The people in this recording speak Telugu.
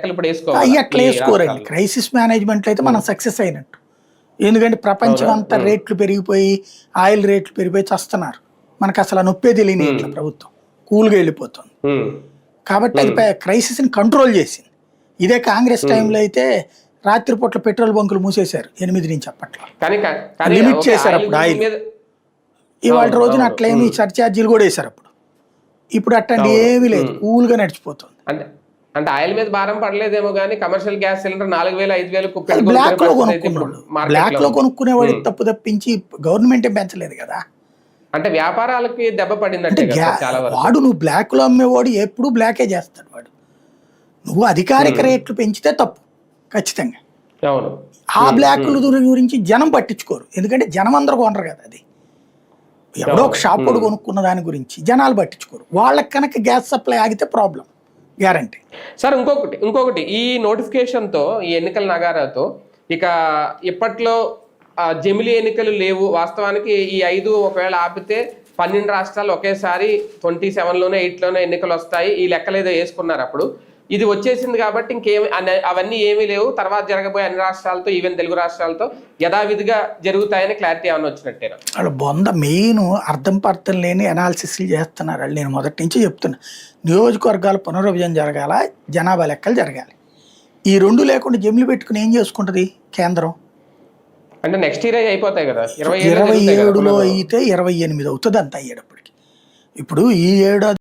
లెక్కలు ఇప్పుడు వేసుకోవాలి అట్లా వేసుకోరండి. క్రైసిస్ మేనేజ్మెంట్లో అయితే మనం సక్సెస్ అయినట్టు. ఎందుకంటే ప్రపంచం అంతా రేట్లు పెరిగిపోయి ఆయిల్ రేట్లు పెరిగిపోయి చస్తున్నారు. మనకు అసలు నొప్పే తెలియని ఇట్లా ప్రభుత్వం కూల్గా వెళ్ళిపోతుంది. కాబట్టి అది క్రైసిస్ని కంట్రోల్ చేసింది. ఇదే కాంగ్రెస్ టైంలో అయితే రాత్రిపూట్ల పెట్రోల్ బంకులు మూసేశారు 8 నుంచి అప్పట్లో, లిమిట్ చేశారు అప్పుడు ఆయిల్. ఇవాళ రోజున అట్లేమి సర్ఛార్జీలు కూడా వేశారు అప్పుడు. ఇప్పుడు అట్లాంటి ఏమీ లేదు, కూల్గా నడిచిపోతుంది. అంటే ఆయిల్ మీద భారం పడలేదేమో కానీ కమర్షియల్ గ్యాస్ సిలిండర్ 4,000 5,000 బ్లాక్ లో కొనుక్కున్నాడు. బ్లాక్ లో కొనుక్కునేవాడి తప్పు తప్పించి గవర్నమెంటే పెంచలేదు కదా. అంటే వ్యాపారాలకి దెబ్బ పడిందంటే వాడు నువ్వు బ్లాక్ లో అమ్మేవాడు ఎప్పుడు బ్లాకే చేస్తాడు. వాడు నువ్వు అధికారిక రేట్లు పెంచితే తప్పు ఖచ్చితంగా. ఆ బ్లాక్ల గురించి జనం పట్టించుకోరు, ఎందుకంటే జనం అందరూ కొనరు కదా. అది ఎవడో ఒక షాప్ వాడు కొనుక్కున్న దాని గురించి జనాలు పట్టించుకోరు. వాళ్ళకి కనుక గ్యాస్ సప్లై ఆగితే ప్రాబ్లం గ్యారంటీ. సార్ ఇంకొకటి ఈ నోటిఫికేషన్తో, ఈ ఎన్నికల నగారాతో ఇక ఇప్పట్లో జమిలీ ఎన్నికలు లేవు. వాస్తవానికి ఈ 5 ఒకవేళ ఆపితే 12 రాష్ట్రాలు ఒకేసారి 27లోనే 8లోనే ఎన్నికలు వస్తాయి. ఈ లెక్కలు ఏదో వేసుకున్నారు అప్పుడు. ఇది వచ్చేసింది కాబట్టి ఇంకేమి అవన్నీ ఏమీ లేవు. తర్వాత జరగబోయే అన్ని రాష్ట్రాలతో, ఈవెన్ తెలుగు రాష్ట్రాలతో యథావిధిగా జరుగుతాయని క్లారిటీ ఏమైనా వచ్చినట్టేనా? వాళ్ళు మెయిన్ అర్థం పర్థం లేని అనాలిసిస్లు చేస్తున్నారు వాళ్ళు. నేను మొదటి నుంచి చెప్తున్నా, నియోజకవర్గాల పునర్విభజన జరగాల, జనాభా లెక్కలు జరగాలి. ఈ 2 లేకుండా జమిలి పెట్టుకుని ఏం చేసుకుంటుంది కేంద్రం? అంటే నెక్స్ట్ ఇయర్ అయిపోతాయి కదా, 27లో అయితే 28 అవుతుంది అంత అయ్యేటప్పటికి. ఇప్పుడు ఈ ఏడాది